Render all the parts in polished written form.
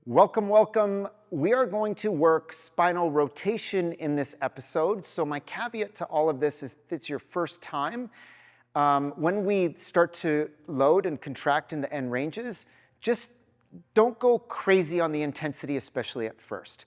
Welcome, welcome. We are going to work spinal rotation in this episode. So my caveat to all of this is if it's your first time, when we start to load and contract in the end ranges, just don't go crazy on the intensity, especially at first.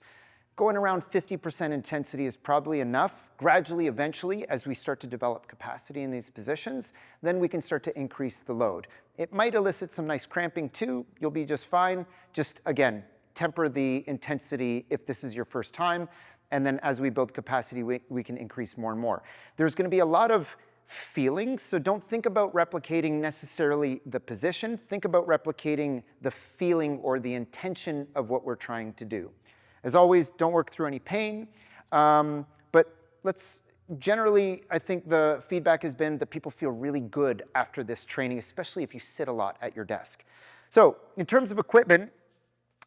Going around 50% intensity is probably enough. Gradually, eventually, as we start to develop capacity in these positions, then we can start to increase the load. It might elicit some nice cramping too. You'll be just fine. Just, again, temper the intensity if this is your first time. And then as we build capacity, we can increase more and more. There's going to be a lot of feelings, so don't think about replicating necessarily the position. Think about replicating the feeling or the intention of what we're trying to do. As always, don't work through any pain, but generally, I think the feedback has been that people feel really good after this training, especially if you sit a lot at your desk. So in terms of equipment,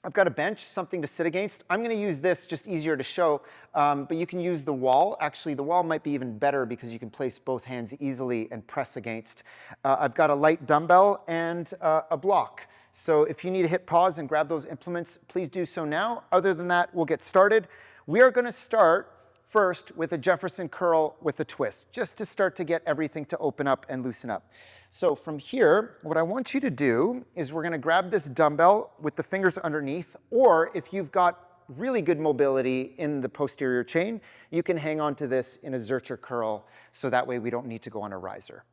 I've got a bench, something to sit against. I'm gonna use this, just easier to show, but you can use the wall. Actually, the wall might be even better because you can place both hands easily and press against. I've got a light dumbbell and a block. So if you need to hit pause and grab those implements, please do so now. Other than that, we'll get started. We are gonna start first with a Jefferson curl with a twist, just to start to get everything to open up and loosen up. So from here, what I want you to do is we're gonna grab this dumbbell with the fingers underneath, or if you've got really good mobility in the posterior chain, you can hang on to this in a Zercher curl, so that way we don't need to go on a riser.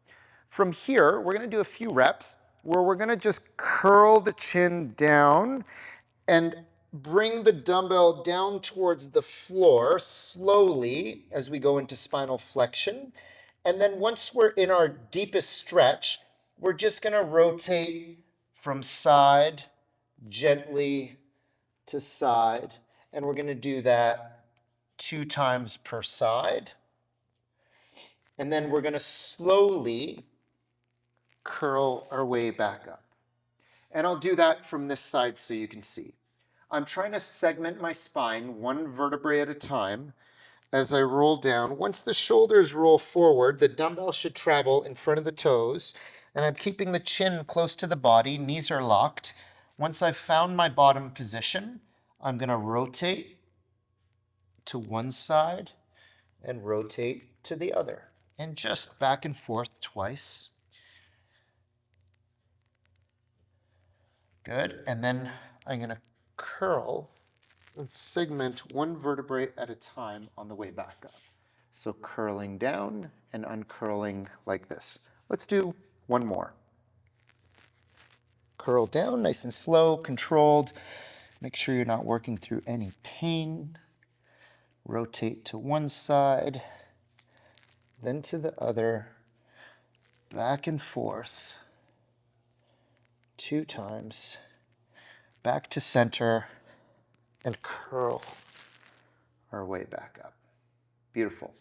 From here, we're gonna do a few reps where we're gonna just curl the chin down and bring the dumbbell down towards the floor slowly as we go into spinal flexion. And then once we're in our deepest stretch, we're just gonna rotate from side, gently to side. And we're gonna do that 2 times per side. And then we're gonna slowly curl our way back up. And I'll do that from this side so you can see. I'm trying to segment my spine 1 vertebrae at a time as I roll down. Once the shoulders roll forward, the dumbbell should travel in front of the toes, and I'm keeping the chin close to the body, knees are locked. Once I've found my bottom position, I'm gonna rotate to one side and rotate to the other, and just back and forth twice. Good, and then I'm gonna curl and segment 1 vertebrae at a time on the way back up. So curling down and uncurling like this. Let's do 1 more. Curl down, nice and slow, controlled. Make sure you're not working through any pain. Rotate to one side, then to the other, back and forth. 2 times, back to center, and curl our way back up. Beautiful.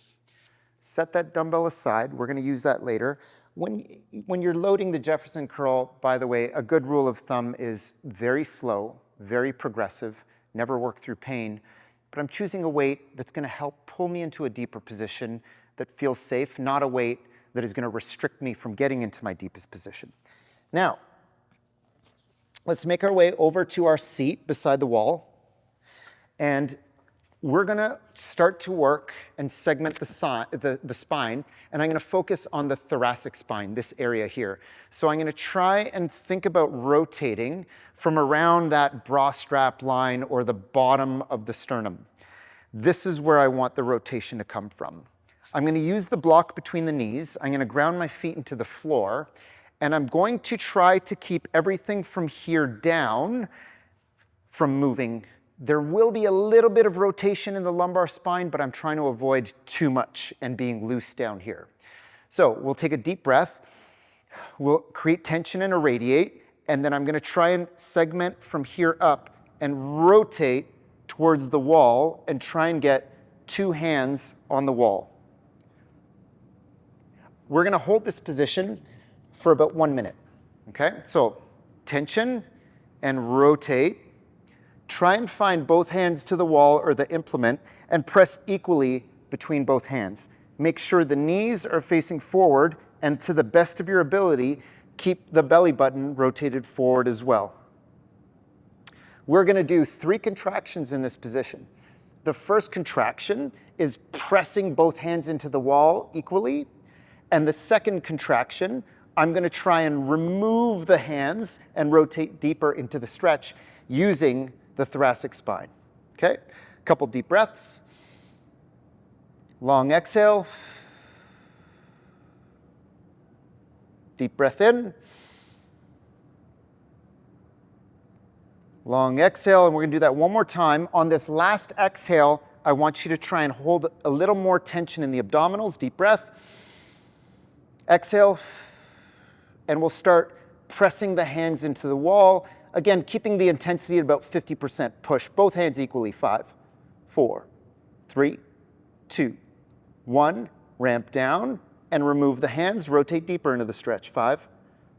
Set that dumbbell aside. We're going to use that later. When you're loading the Jefferson curl, by the way, a good rule of thumb is very slow, very progressive, never work through pain, but I'm choosing a weight that's going to help pull me into a deeper position that feels safe, not a weight that is going to restrict me from getting into my deepest position. Now, let's make our way over to our seat beside the wall. And we're gonna start to work and segment the spine, and I'm gonna focus on the thoracic spine, this area here. So I'm gonna try and think about rotating from around that bra strap line or the bottom of the sternum. This is where I want the rotation to come from. I'm gonna use the block between the knees. I'm gonna ground my feet into the floor, and I'm going to try to keep everything from here down from moving. There will be a little bit of rotation in the lumbar spine, but I'm trying to avoid too much and being loose down here. So we'll take a deep breath. We'll create tension and irradiate, and then I'm gonna try and segment from here up and rotate towards the wall and try and get 2 hands on the wall. We're gonna hold this position for about 1 minute, okay? So tension and rotate. Try and find both hands to the wall or the implement and press equally between both hands. Make sure the knees are facing forward, and to the best of your ability, keep the belly button rotated forward as well. We're going to do 3 contractions in this position. The first contraction is pressing both hands into the wall equally. And the second contraction, I'm going to try and remove the hands and rotate deeper into the stretch using the thoracic spine. Okay? A couple deep breaths. Long exhale. Deep breath in. Long exhale, and we're going to do that one more time. On this last exhale, I want you to try and hold a little more tension in the abdominals. Deep breath. Exhale. And we'll start pressing the hands into the wall. Again, keeping the intensity at about 50%. Push both hands equally. 5, 4, 3, 2, 1. Ramp down and remove the hands. Rotate deeper into the stretch. 5,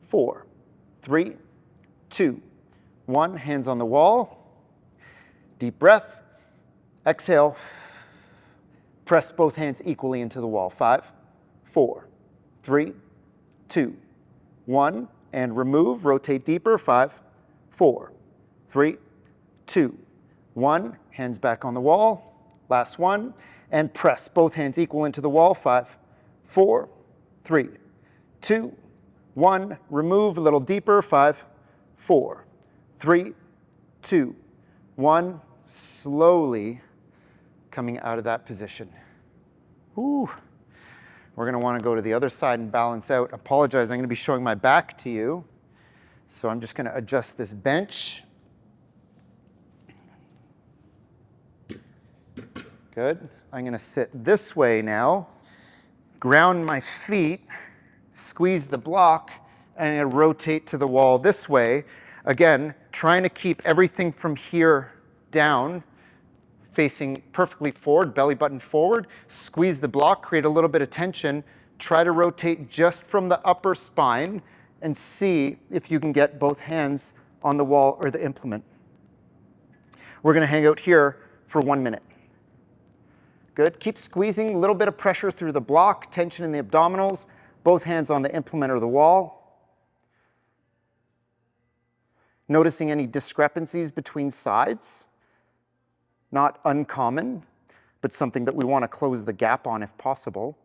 4, 3, 2, 1. Hands on the wall. Deep breath. Exhale. Press both hands equally into the wall. 5, 4, 3, 2, 1. And remove. Rotate deeper. 5, 4, 3, 2, 1. Hands back on the wall. Last one. And press both hands equal into the wall. 5, 4, 3, 2, 1. Remove a little deeper. 5, 4, 3, 2, 1. Slowly coming out of that position. Ooh. We're going to want to go to the other side and balance out. Apologize, I'm going to be showing my back to you. So I'm just going to adjust this bench. Good. I'm going to sit this way now, ground my feet, squeeze the block, and rotate to the wall this way. Again, trying to keep everything from here down, facing perfectly forward, belly button forward. Squeeze the block, create a little bit of tension. Try to rotate just from the upper spine and see if you can get both hands on the wall or the implement. We're going to hang out here for 1 minute. Good. Keep squeezing, a little bit of pressure through the block, tension in the abdominals, both hands on the implement or the wall. Noticing any discrepancies between sides. Not uncommon, but something that we want to close the gap on if possible.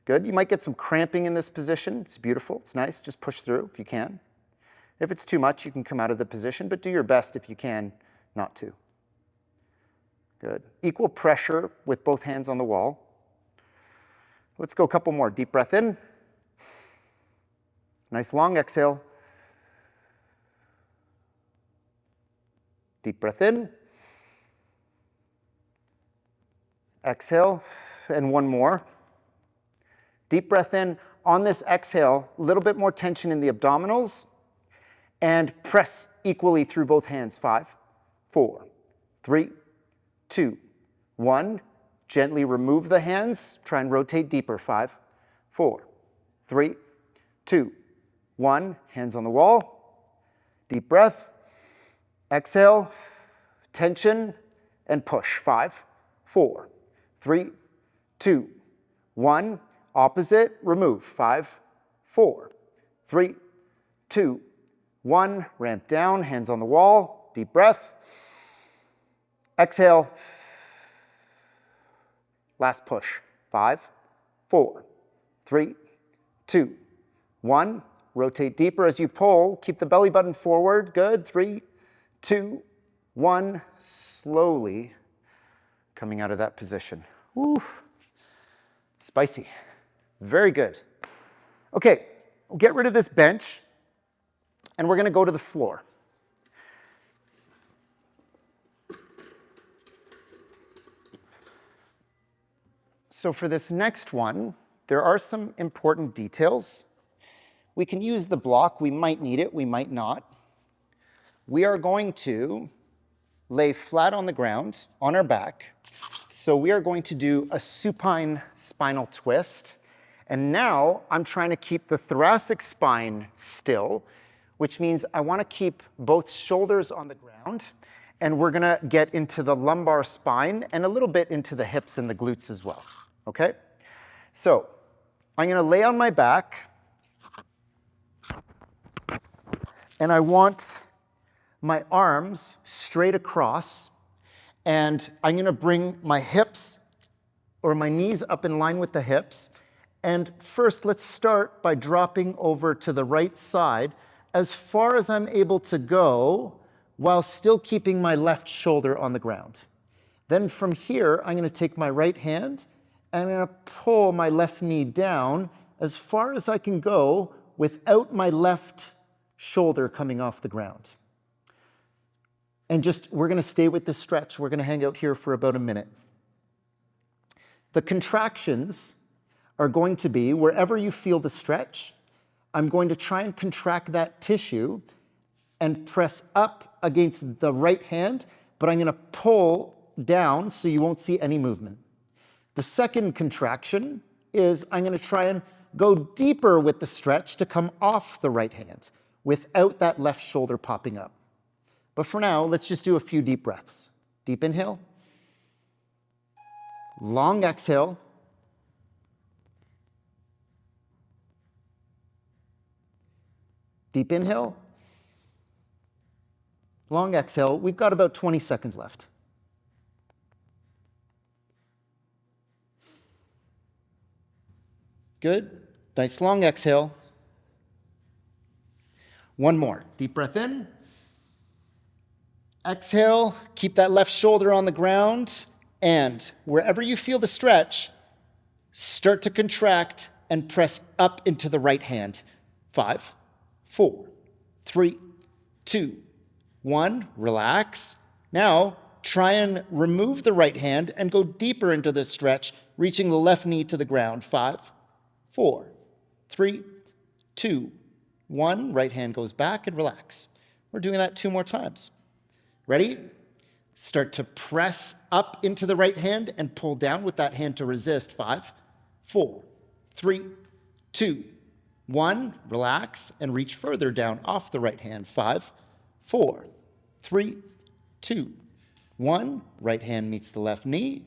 Good. You might get some cramping in this position. It's beautiful. It's nice. Just push through if you can. If it's too much, you can come out of the position, but do your best if you can not to. Good. Equal pressure with both hands on the wall. Let's go a couple more. Deep breath in. Nice long exhale. Deep breath in. Exhale, and one more. Deep breath in. On this exhale, a little bit more tension in the abdominals, and press equally through both hands. 5, 4, 3, 2, 1. Gently remove the hands. Try and rotate deeper. 5, 4, 3, 2, 1. Hands on the wall. Deep breath. Exhale, tension, and push. 5, 4, 3, 2, 1. Opposite, remove. 5, 4, 3, 2, 1. Ramp down, hands on the wall. Deep breath. Exhale. Last push. 5, 4, 3, 2, 1. Rotate deeper as you pull. Keep the belly button forward. Good. 3, 2, 1. Slowly coming out of that position. Woo. Spicy. Very good. Okay, we'll get rid of this bench, and we're going to go to the floor. So for this next one, there are some important details. We can use the block. We might need it. We might not. We are going to lay flat on the ground on our back. So we are going to do a supine spinal twist. And now I'm trying to keep the thoracic spine still, which means I want to keep both shoulders on the ground. And we're going to get into the lumbar spine and a little bit into the hips and the glutes as well. Okay? So I'm going to lay on my back. And I want my arms straight across, and I'm going to bring my hips or my knees up in line with the hips. And first, let's start by dropping over to the right side as far as I'm able to go while still keeping my left shoulder on the ground. Then from here, I'm going to take my right hand and I'm going to pull my left knee down as far as I can go without my left shoulder coming off the ground. And we're going to stay with this stretch. We're going to hang out here for about a minute. The contractions are going to be wherever you feel the stretch. I'm going to try and contract that tissue and press up against the right hand, but I'm going to pull down so you won't see any movement. The second contraction is I'm going to try and go deeper with the stretch to come off the right hand without that left shoulder popping up. But for now, let's just do a few deep breaths. Deep inhale. Long exhale. Deep inhale. Long exhale. We've got about 20 seconds left. Good. Nice long exhale. One more. Deep breath in. Exhale. Keep that left shoulder on the ground. And wherever you feel the stretch, start to contract and press up into the right hand. 5, 4, 3, 2, 1. Relax. Now, try and remove the right hand and go deeper into the stretch, reaching the left knee to the ground. 5, 4, 3, 2, 1. Right hand goes back and relax. We're doing that 2 more times. Ready? Start to press up into the right hand and pull down with that hand to resist. 5, 4, 3, 2, 1. Relax and reach further down off the right hand. 5, 4, 3, 2, 1. Right hand meets the left knee.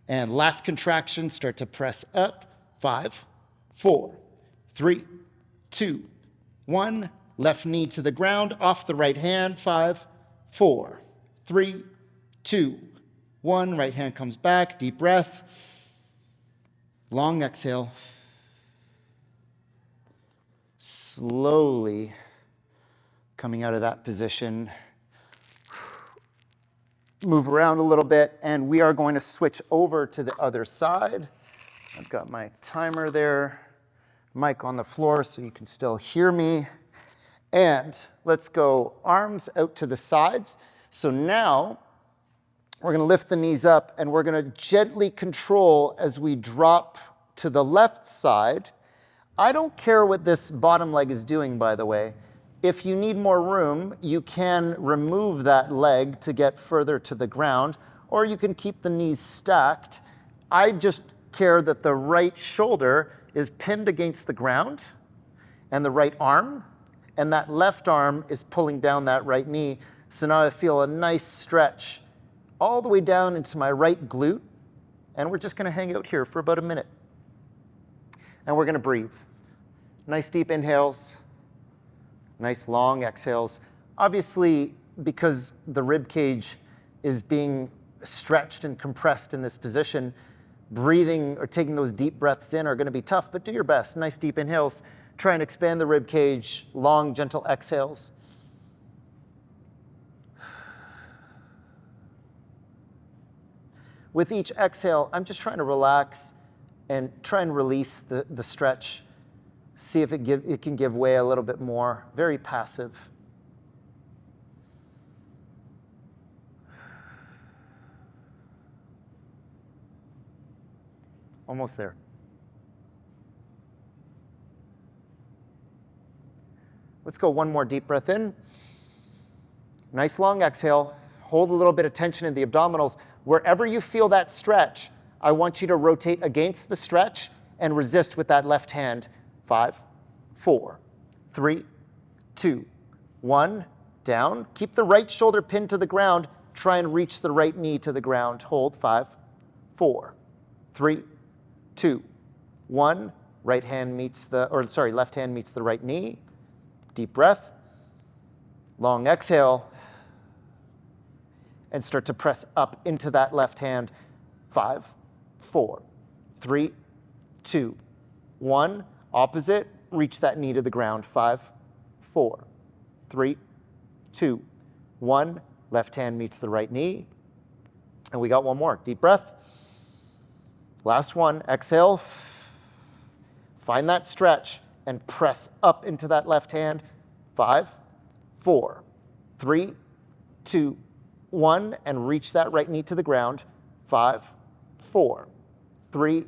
And last contraction, start to press up. 5, 4, 3, 2, 1. Left knee to the ground, off the right hand. 5, 4, 3, 2, 1. Right hand comes back. Deep breath. Long exhale. Slowly coming out of that position. Move around a little bit, and we are going to switch over to the other side. I've got my timer there, mic on the floor so you can still hear me. And let's go arms out to the sides. So now we're going to lift the knees up and we're going to gently control as we drop to the left side. I don't care what this bottom leg is doing, by the way. If you need more room, you can remove that leg to get further to the ground, or you can keep the knees stacked. I just care that the right shoulder is pinned against the ground and the right arm, and that left arm is pulling down that right knee. So now I feel a nice stretch all the way down into my right glute, and we're just going to hang out here for about a minute. And we're going to breathe. Nice deep inhales, nice long exhales. Obviously, because the rib cage is being stretched and compressed in this position, breathing or taking those deep breaths in are going to be tough, but do your best. Nice deep inhales. Try and expand the rib cage. Long, gentle exhales. With each exhale, I'm just trying to relax and try and release the stretch. See if it can give way a little bit more. Very passive. Almost there. Let's go one more deep breath in. Nice long exhale. Hold a little bit of tension in the abdominals. Wherever you feel that stretch, I want you to rotate against the stretch and resist with that left hand. 5, 4, 3, 2, 1. Down. Keep the right shoulder pinned to the ground. Try and reach the right knee to the ground. Hold. 5, 4, 3, 2, 1. Left hand meets the right knee. Deep breath. Long exhale. And start to press up into that left hand. 5, 4, 3, 2, 1. Opposite. Reach that knee to the ground. 5, 4, 3, 2, 1. Left hand meets the right knee. And we got one more. Deep breath. Last one. Exhale. Find that stretch and press up into that left hand. 5, 4, 3, 2, 1. And reach that right knee to the ground. 5, 4, 3,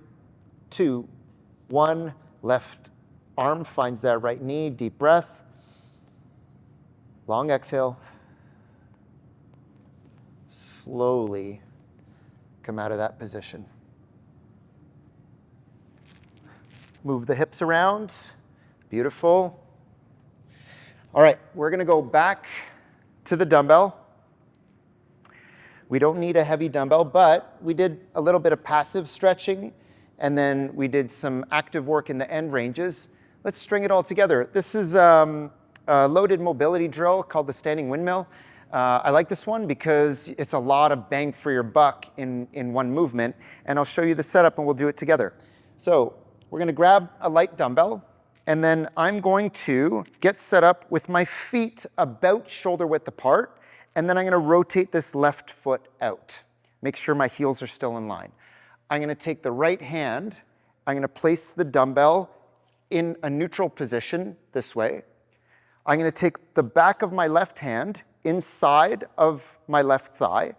2, 1. Left arm finds that right knee. Deep breath. Long exhale. Slowly come out of that position. Move the hips around. Beautiful. All right, we're going to go back to the dumbbell. We don't need a heavy dumbbell, but we did a little bit of passive stretching, and then we did some active work in the end ranges. Let's string it all together. This is a loaded mobility drill called the standing windmill. I like this one because it's a lot of bang for your buck in one movement, and I'll show you the setup and we'll do it together. So we're going to grab a light dumbbell, and then I'm going to get set up with my feet about shoulder width apart, and then I'm going to rotate this left foot out. Make sure my heels are still in line. I'm going to take the right hand, I'm going to place the dumbbell in a neutral position this way. I'm going to take the back of my left hand inside of my left thigh,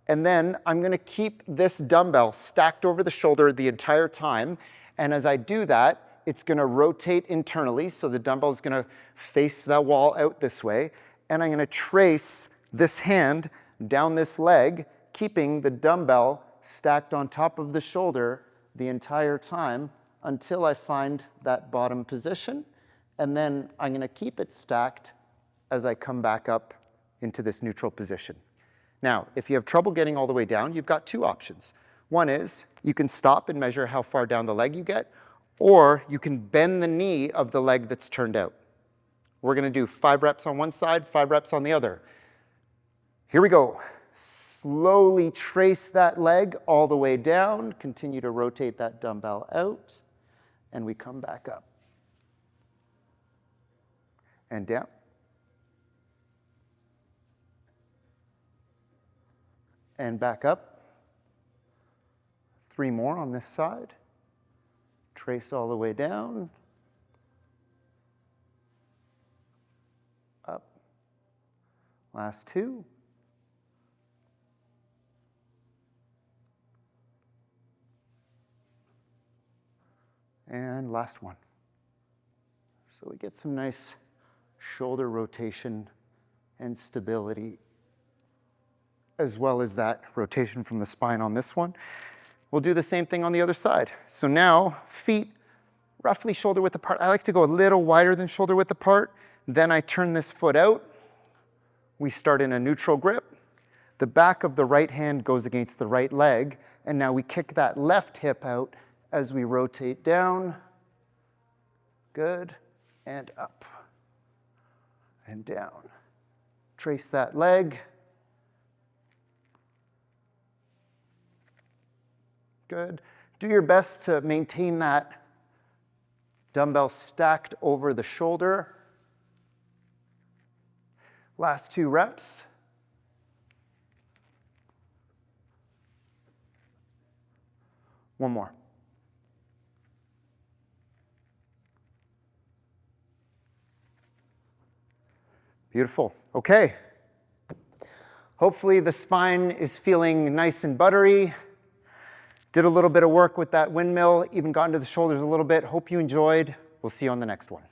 and then I'm going to keep this dumbbell stacked over the shoulder the entire time. And as I do that, it's going to rotate internally, so the dumbbell is going to face that wall out this way, and I'm going to trace this hand down this leg, keeping the dumbbell stacked on top of the shoulder the entire time until I find that bottom position, and then I'm going to keep it stacked as I come back up into this neutral position. Now, if you have trouble getting all the way down, you've got two options. One is you can stop and measure how far down the leg you get, or you can bend the knee of the leg that's turned out. We're going to do 5 reps on one side, 5 reps on the other. Here we go. Slowly trace that leg all the way down. Continue to rotate that dumbbell out, and we come back up. And down. And back up. 3 more on this side. Trace all the way down. Up. Last 2. And last one. So we get some nice shoulder rotation and stability, as well as that rotation from the spine on this one. We'll do the same thing on the other side. So now, feet roughly shoulder width apart. I like to go a little wider than shoulder width apart. Then I turn this foot out. We start in a neutral grip. The back of the right hand goes against the right leg, and now we kick that left hip out as we rotate down. Good. And up. And down. Trace that leg. Good. Do your best to maintain that dumbbell stacked over the shoulder. Last 2 reps. One more. Beautiful. Okay. Hopefully the spine is feeling nice and buttery. Did a little bit of work with that windmill, even got into the shoulders a little bit. Hope you enjoyed. We'll see you on the next one.